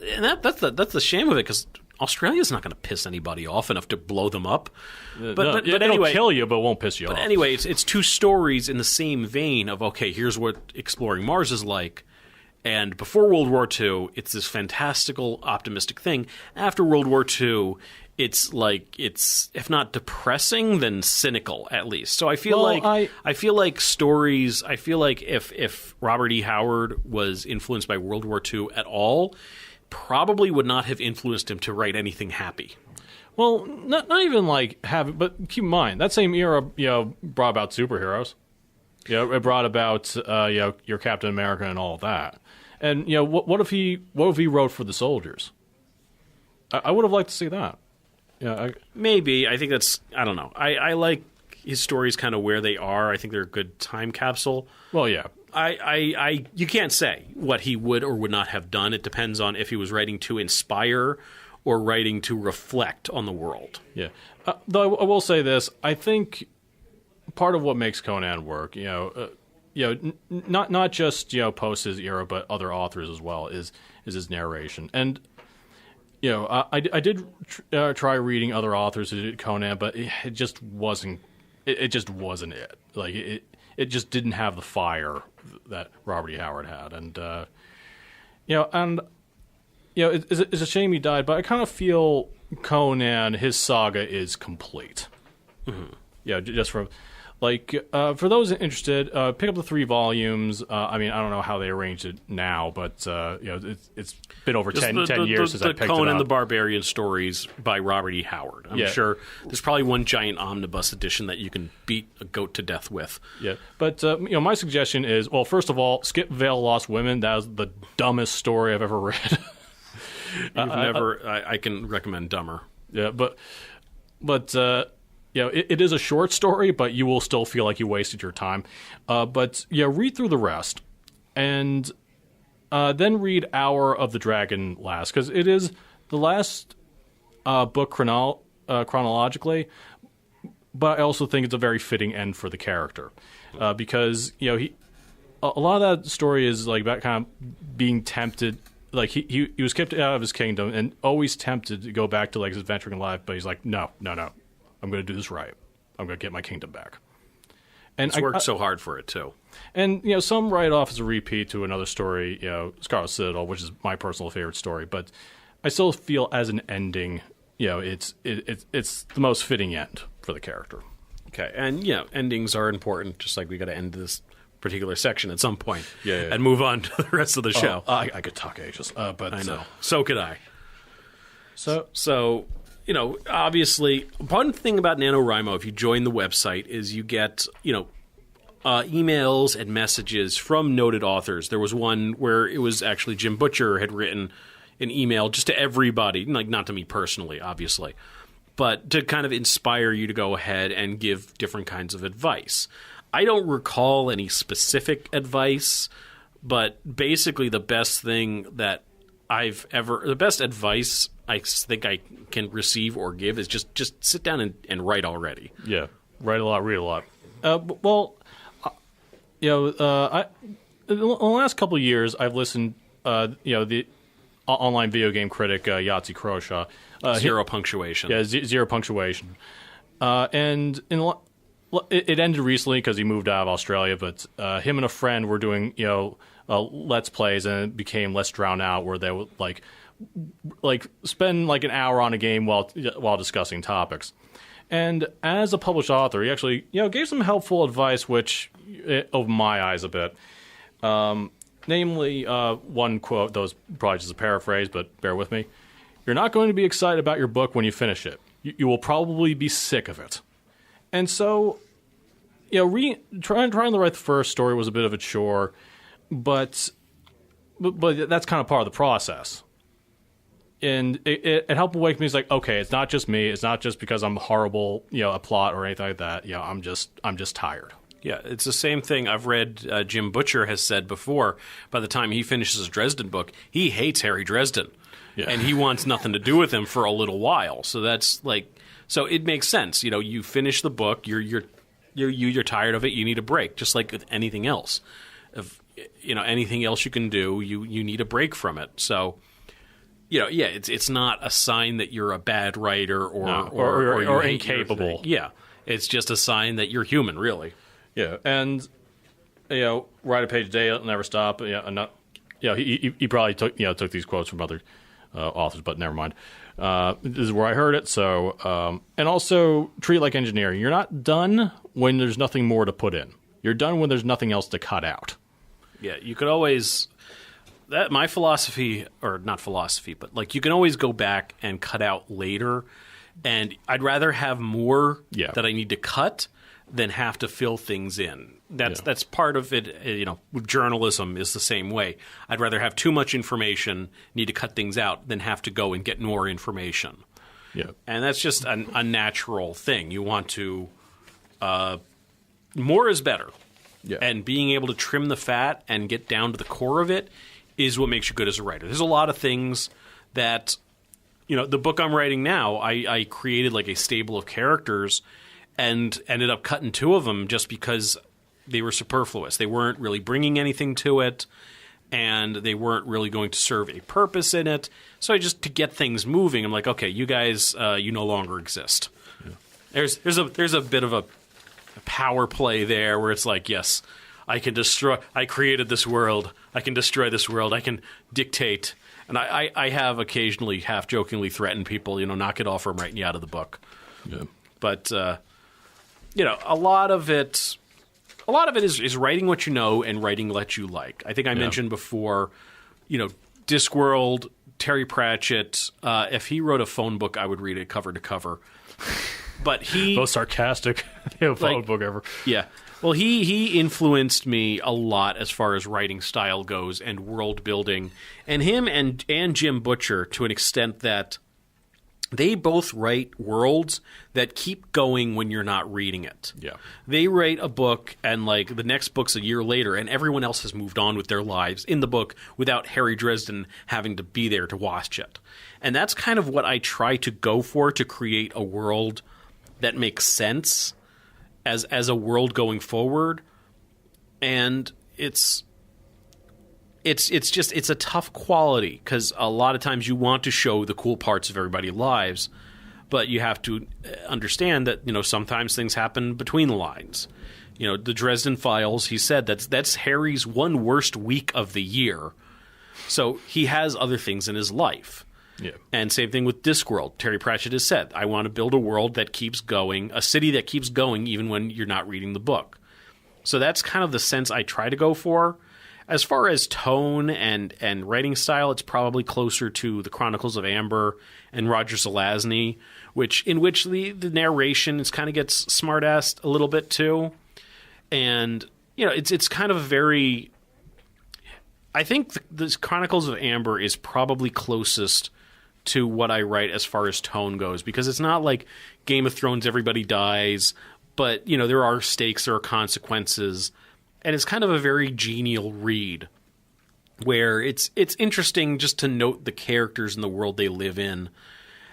and that's the shame of it, because Australia's not going to piss anybody off enough to blow them up. But it'll anyway, kill you, but won't piss you off. But anyway, it's 2 stories in the same vein of here's what exploring Mars is like. And before World War II, it's this fantastical, optimistic thing. After World War II, it's if not depressing, then cynical, at least. So I feel stories. I feel like if Robert E. Howard was influenced by World War II at all, probably would not have influenced him to write anything happy. Well, not even but keep in mind that same era, brought about superheroes. It brought about your Captain America and all of that. And what if he wrote for the soldiers? I would have liked to see that. Yeah, maybe. I think I don't know. I like his stories kind of where they are. I think they're a good time capsule. Well, yeah. You can't say what he would or would not have done. It depends on if he was writing to inspire or writing to reflect on the world. Yeah. Though I will say this, I think part of what makes Conan work, not just post his era, but other authors as well, is his narration. And I did try reading other authors who did Conan, but it just wasn't. It just wasn't it. Like it just didn't have the fire that Robert E. Howard had, and it's a shame he died. But I kind of feel Conan, his saga is complete. Mm-hmm. Yeah, just from. For those interested, pick up the 3 volumes. I don't know how they arranged it now, but it's been over 10 years since I picked it up. The Conan the Barbarian stories by Robert E. Howard. I'm sure there's probably one giant omnibus edition that you can beat a goat to death with. Yeah, but my suggestion is, well, first of all, skip Veil Lost Women. That was the dumbest story I've ever read. I can recommend dumber. Yeah, but. It is a short story, but you will still feel like you wasted your time. Read through the rest, and then read Hour of the Dragon last, because it is the last book chronologically, but I also think it's a very fitting end for the character, because a lot of that story is like about kind of being tempted. Like he was kicked out of his kingdom and always tempted to go back to like his adventuring life, but he's like, no. I'm going to do this right. I'm going to get my kingdom back. And it's worked so hard for it, too. And, some write off as a repeat to another story, Scarlet Citadel, which is my personal favorite story. But I still feel as an ending, it's the most fitting end for the character. Okay. And, endings are important, just like we got to end this particular section at some point. Yeah. And move on to the rest of the show. I could talk ages. But I know. So could I. So obviously, one thing about NaNoWriMo, if you join the website, is you get, emails and messages from noted authors. There was one where it was actually Jim Butcher had written an email just to everybody, like not to me personally, obviously, but to kind of inspire you to go ahead and give different kinds of advice. I don't recall any specific advice, but basically the best advice I think I can receive or give is just sit down and write already. Yeah, write a lot, read a lot. In the last couple of years, I've listened, the online video game critic Yahtzee Croshaw. Zero punctuation. Yeah, zero punctuation. And it ended recently because he moved out of Australia, but him and a friend were doing, Let's Plays, and it became less drowned out, where they would spend like an hour on a game while discussing topics. And as a published author, he actually gave some helpful advice, which opened my eyes a bit. Namely, one quote that was probably just a paraphrase, but bear with me: "You're not going to be excited about your book when you finish it. You will probably be sick of it." And so, trying to write the first story was a bit of a chore, but that's kind of part of the process. And it helped awake me. It's like, okay, it's not just me. It's not just because I'm horrible, a plot or anything like that. I'm just tired. Yeah, it's the same thing I've read Jim Butcher has said before. By the time he finishes his Dresden book, he hates Harry Dresden. Yeah. And he wants nothing to do with him for a little while. So that's so it makes sense. You finish the book, you're tired of it, you need a break, just like with anything else. If anything else you can do, you need a break from it. So it's not a sign that you're a bad writer or incapable. Yeah, it's just a sign that you're human, really. Yeah, and write a page a day, it'll never stop. He probably took these quotes from other authors, but never mind. This is where I heard it. So, and also treat it like engineering. You're not done when there's nothing more to put in. You're done when there's nothing else to cut out. Yeah, you could always. My philosophy, or not philosophy, but you can always go back and cut out later. And I'd rather have more that I need to cut than have to fill things in. That's part of it. Journalism is the same way. I'd rather have too much information, need to cut things out, than have to go and get more information. Yeah, and that's just a natural thing. You want to more is better. Yeah, and being able to trim the fat and get down to the core of it is what makes you good as a writer. There's a lot of things that the book I'm writing now, I created like a stable of characters and ended up cutting 2 of them just because they were superfluous. They weren't really bringing anything to it, and they weren't really going to serve a purpose in it. So to get things moving, I'm like, okay, you guys, you no longer exist. Yeah. There's a bit of a power play there where it's like, yes, I created this world. I can destroy this world. I can dictate. And I have occasionally half-jokingly threatened people, knock it off or I'm writing you out of the book. Yeah. But, a lot of it is writing what you know and writing what you like. I think I mentioned before, Discworld, Terry Pratchett, if he wrote a phone book, I would read it cover to cover. But most sarcastic phone book ever. Yeah. Well, he influenced me a lot as far as writing style goes and world building. And him and Jim Butcher, to an extent that they both write worlds that keep going when you're not reading it. Yeah. They write a book and like the next book's a year later and everyone else has moved on with their lives in the book without Harry Dresden having to be there to watch it. And that's kind of what I try to go for, to create a world that makes sense as a world going forward. And it's a tough quality because a lot of times you want to show the cool parts of everybody's lives, but you have to understand that sometimes things happen between the lines. The Dresden Files, he said that's Harry's one worst week of the year, so he has other things in his life. Yeah. And same thing with Discworld. Terry Pratchett has said, I want to build a world that keeps going, a city that keeps going even when you're not reading the book. So that's kind of the sense I try to go for. As far as tone and writing style, it's probably closer to the Chronicles of Amber and Roger Zelazny, in which the narration kind of gets smart-assed a little bit too. And, it's kind of a very... I think the Chronicles of Amber is probably closest to what I write as far as tone goes, because it's not like Game of Thrones, everybody dies, but, there are stakes, there are consequences, and it's kind of a very genial read where it's interesting just to note the characters and the world they live in.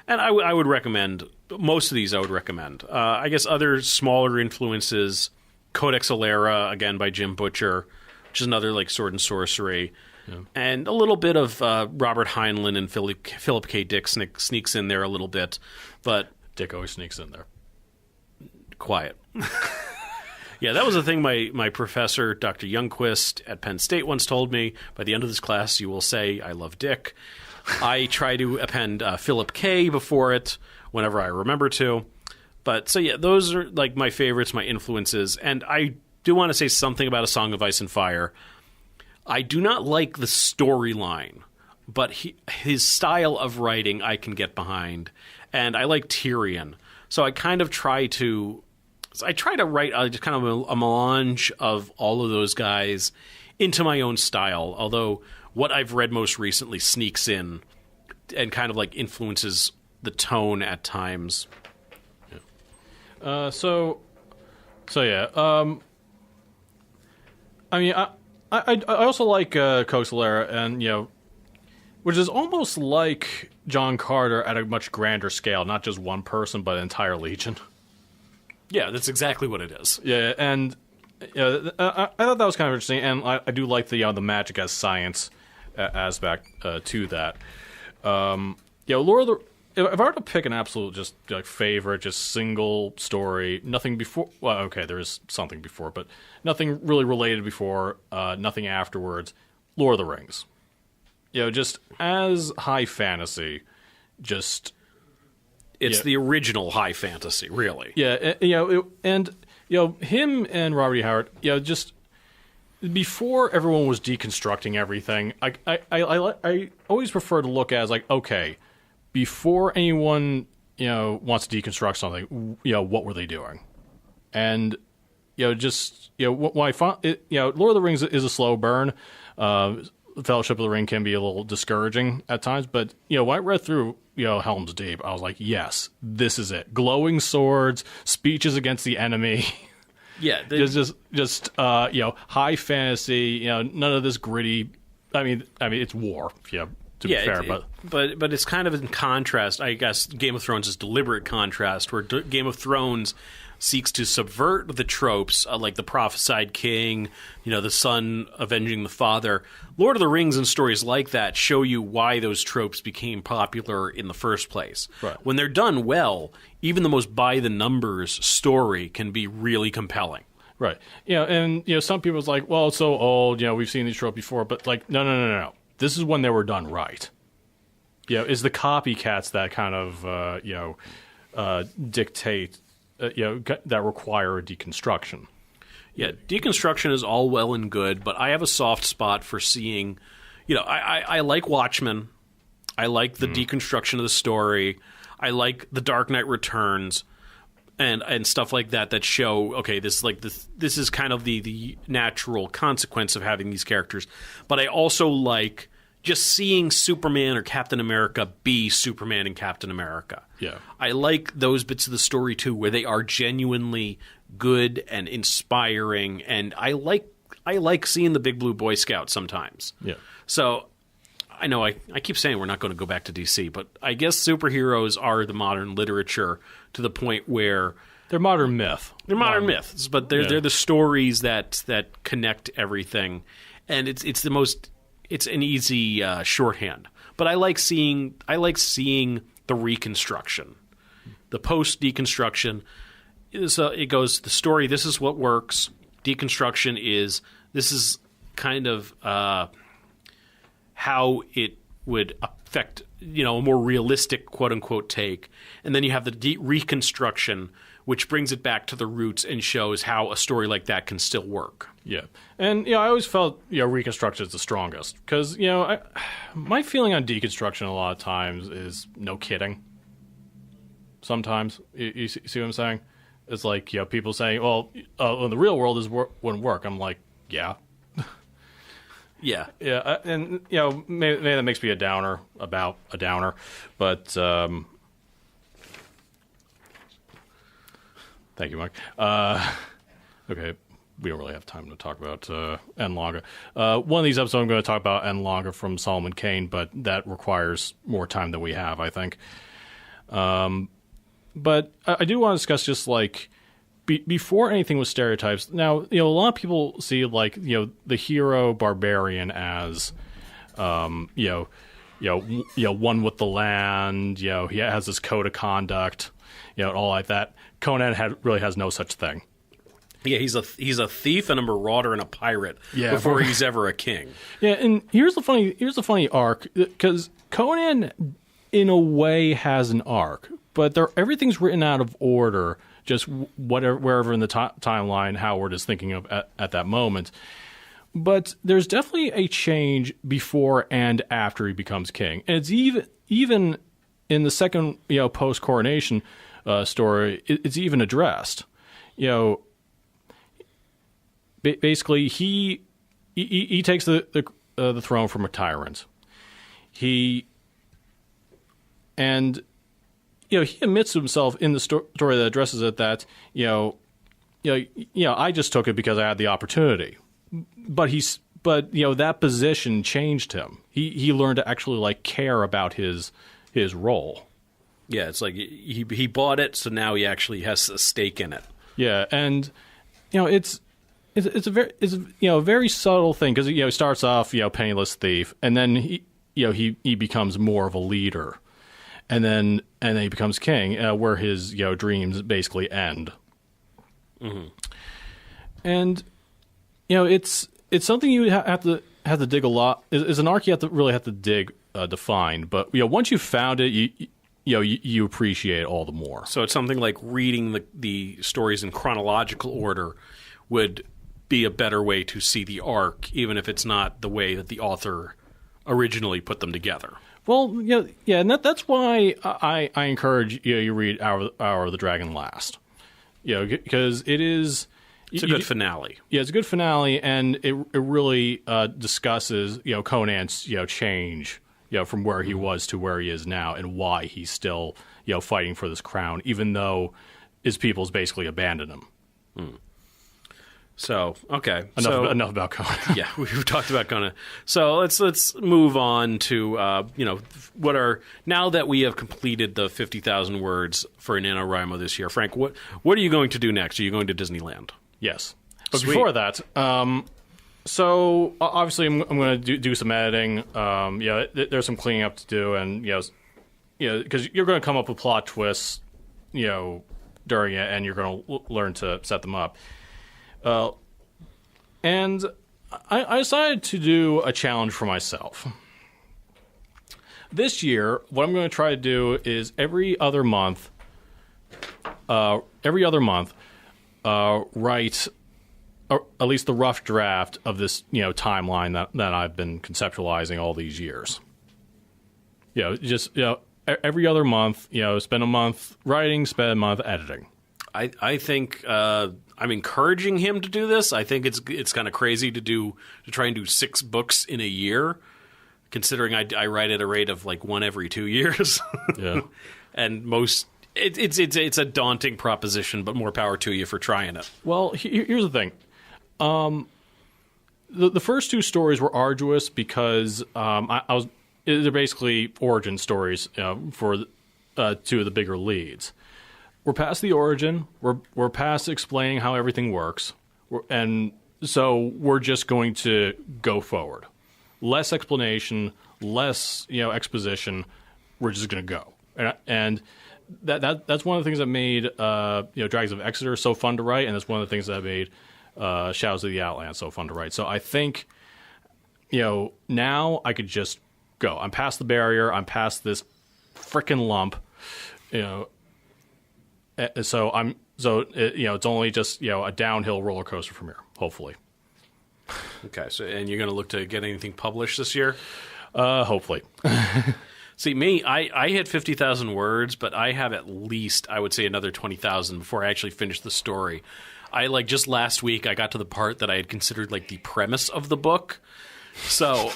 And I would recommend, most of these I would recommend. I guess other smaller influences, Codex Alera, again, by Jim Butcher, which is another like sword and sorcery. Yeah. And a little bit of Robert Heinlein and Philip K. Dick sneaks in there a little bit. But Dick always sneaks in there. Quiet. Yeah, that was the thing my professor, Dr. Youngquist at Penn State, once told me. By the end of this class, you will say, I love Dick. I try to append Philip K. before it whenever I remember to. But so yeah, those are like my favorites, my influences. And I do want to say something about A Song of Ice and Fire. I do not like the storyline, but his style of writing I can get behind. And I like Tyrion. So I kind of try to write just kind of a melange of all of those guys into my own style, although what I've read most recently sneaks in and kind of like influences the tone at times. Yeah. So yeah. I mean, I also like Codex Alera, and which is almost like John Carter at a much grander scale, not just one person, but an entire legion. Yeah, that's exactly what it is. Yeah, and I thought that was kind of interesting, and I do like the magic as science aspect to that. Lord of the... If I were to pick an absolute just like favorite, just single story, nothing before... Well, okay, there is something before, but nothing really related before, nothing afterwards. Lord of the Rings. Just as high fantasy, just... It's the original high fantasy, really. Yeah, him and Robert E. Howard, just... Before everyone was deconstructing everything, I always prefer to look at it as like, okay... Before anyone, wants to deconstruct something, what were they doing? And, when I find Lord of the Rings is a slow burn. Fellowship of the Ring can be a little discouraging at times, but, when I read through, Helm's Deep, I was like, yes, this is it. Glowing swords, speeches against the enemy. Yeah. Just high fantasy, none of this gritty. I mean, it's war. Yeah. to be fair. But it's kind of in contrast. I guess Game of Thrones is deliberate contrast, where Game of Thrones seeks to subvert the tropes, like the prophesied king, the son avenging the father. Lord of the Rings and stories like that show you why those tropes became popular in the first place. Right. When they're done well, even the most by-the-numbers story can be really compelling. Right. And some people's like, well, it's so old, we've seen these tropes before, but like, no. This is when they were done right. Is the copycats that kind of, dictate, that require a deconstruction. Yeah, deconstruction is all well and good, but I have a soft spot for seeing, I like Watchmen. I like the deconstruction of the story. I like The Dark Knight Returns and stuff like that show, okay, this is kind of the natural consequence of having these characters. But I also like just seeing Superman or Captain America be Superman and Captain America. Yeah. I like those bits of the story too, where they are genuinely good and inspiring, and I like seeing the Big Blue Boy Scout sometimes. Yeah. So I know I keep saying we're not going to go back to DC, but I guess superheroes are the modern literature to the point where they're modern myth. They're modern myths, but they're the stories that connect everything, and it's an easy shorthand. But I like seeing the reconstruction, the post deconstruction. It goes the story. This is what works. Deconstruction this is kind of how it would affect a more realistic quote unquote take, and then you have the reconstruction, which brings it back to the roots and shows how a story like that can still work. Yeah. And, I always felt, reconstruction is the strongest. Because, my feeling on deconstruction a lot of times is no kidding. Sometimes. You see what I'm saying? It's like, people saying, well, in the real world, this wouldn't work. I'm like, yeah. Yeah. Yeah. And, maybe that makes me a downer about a downer. But, thank you, Mike. Okay. We don't really have time to talk about N. Longa. One of these episodes I'm going to talk about N. Longa from Solomon Kane, but that requires more time than we have, I think. But I do want to discuss just like before anything with stereotypes. Now, a lot of people see like the hero barbarian as one with the land. He has this code of conduct. All like that. Conan really has no such thing. Yeah, he's a thief and a marauder and a pirate before he's ever a king. Yeah, and here's the funny arc, because Conan in a way has an arc, but everything's written out of order, just wherever in the timeline Howard is thinking of at that moment. But there's definitely a change before and after he becomes king, and it's even in the second post coronation story, it's even addressed. Basically, he takes the throne from a tyrant. He admits to himself in the story that addresses it that I just took it because I had the opportunity, but that position changed him. He learned to actually like care about his role. Yeah, it's like he bought it, so now he actually has a stake in it. Yeah, and it's a very subtle thing, because he starts off penniless thief, and then he becomes more of a leader, and then he becomes king, where his dreams basically end. Mm-hmm. And it's something you have to dig a lot. It's an arc you really have to dig to find, but once you found it, you appreciate it all the more. So it's something like reading the stories in chronological order would be a better way to see the arc, even if it's not the way that the author originally put them together. Well, yeah, and that's why I encourage you read Hour of the Dragon last. Because it is... It's a good finale. Yeah, it's a good finale, and it really discusses Conan's change from where he was to where he is now, and why he's still fighting for this crown, even though his people's basically abandoned him. So, okay. Enough about Conan. Yeah, we've talked about Conan. So let's move on to what are, now that we have completed the 50,000 words for NaNoWriMo this year. Frank, what are you going to do next? Are you going to Disneyland? Yes, but Sweet. before that, so obviously I'm going to do some editing. There's some cleaning up to do, and because you're going to come up with plot twists, during it, and you're going to learn to set them up. And I decided to do a challenge for myself. This year, what I'm going to try to do is every other month, write at least the rough draft of this, timeline that I've been conceptualizing all these years. Every other month, spend a month writing, spend a month editing. I think I'm encouraging him to do this. I think it's kind of crazy to try and do 6 books in a year, considering I write at a rate of like one every 2 years. Yeah, and it's a daunting proposition, but more power to you for trying it. Well, here's the thing. The first 2 stories were arduous because they're basically origin stories for 2 of the bigger leads. We're past the origin. We're past explaining how everything works, and so we're just going to go forward. Less explanation, less exposition. We're just going to go, and that's one of the things that made Dragons of Exeter so fun to write, and that's one of the things that made Shadows of the Outland so fun to write. So I think now I could just go. I'm past the barrier. I'm past this frickin' lump. So it's only just a downhill roller coaster from here. Hopefully. Okay. So and you're going to look to get anything published this year? Hopefully. See, me, I hit 50,000 words, but I have at least, I would say, another 20,000 before I actually finish the story. Just last week, I got to the part that I had considered like the premise of the book. So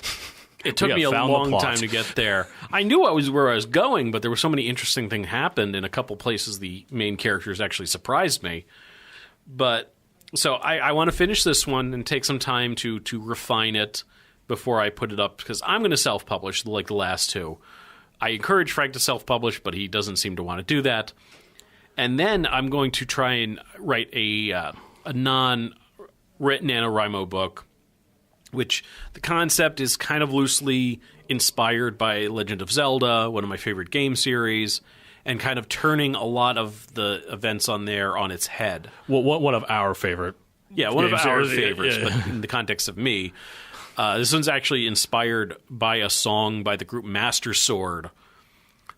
it took me a long time to get there. I knew where I was going, but there were so many interesting things happened in a couple places the main characters actually surprised me. But so I want to finish this one and take some time to refine it before I put it up, because I'm going to self-publish like the last 2. I encourage Frank to self-publish, but he doesn't seem to want to do that. And then I'm going to try and write a non-written NaNoWriMo book, which the concept is kind of loosely inspired by Legend of Zelda, one of my favorite game series, and kind of turning a lot of the events on there on its head. Well, one of our favorite. Yeah, one of our series. favorites, Yeah. but in the context of me. This one's actually inspired by a song by the group Master Sword.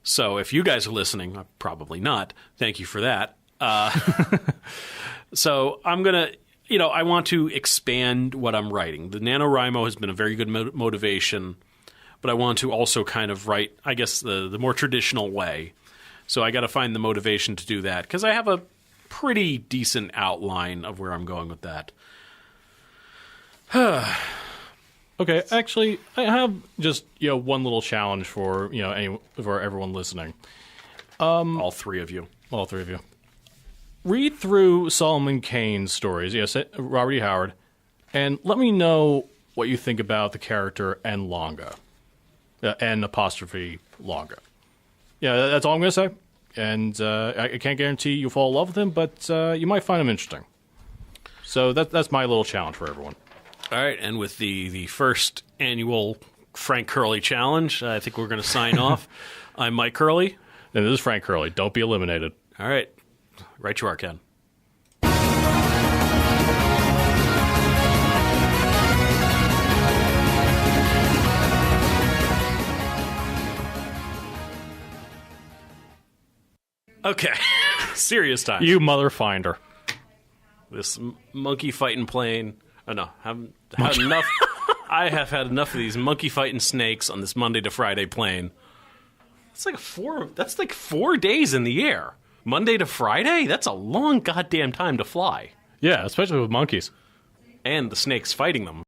So if you guys are listening, probably not. Thank you for that. So I'm going to, I want to expand what I'm writing. The NaNoWriMo has been a very good motivation, but I want to also kind of write, I guess, the more traditional way. So I got to find the motivation to do that, because I have a pretty decent outline of where I'm going with that. Okay, actually, I have just one little challenge for for everyone listening. All 3 of you. All 3 of you. Read through Solomon Kane's stories, Robert E. Howard, and let me know what you think about the character N-Longa, N-apostrophe Longa. Yeah, that's all I'm going to say. And I can't guarantee you'll fall in love with him, but you might find him interesting. So that's my little challenge for everyone. All right, and with the first annual Frank Curley challenge, I think we're going to sign off. I'm Mike Curley. And this is Frank Curley. Don't be eliminated. All right. Right you are, Ken. Okay. Serious time. You mother finder. This monkey fighting plane. Oh, no. Haven't had enough. I have had enough of these monkey fighting snakes on this Monday to Friday plane. That's like 4 days in the air. Monday to Friday? That's a long goddamn time to fly. Yeah, especially with monkeys. And the snakes fighting them.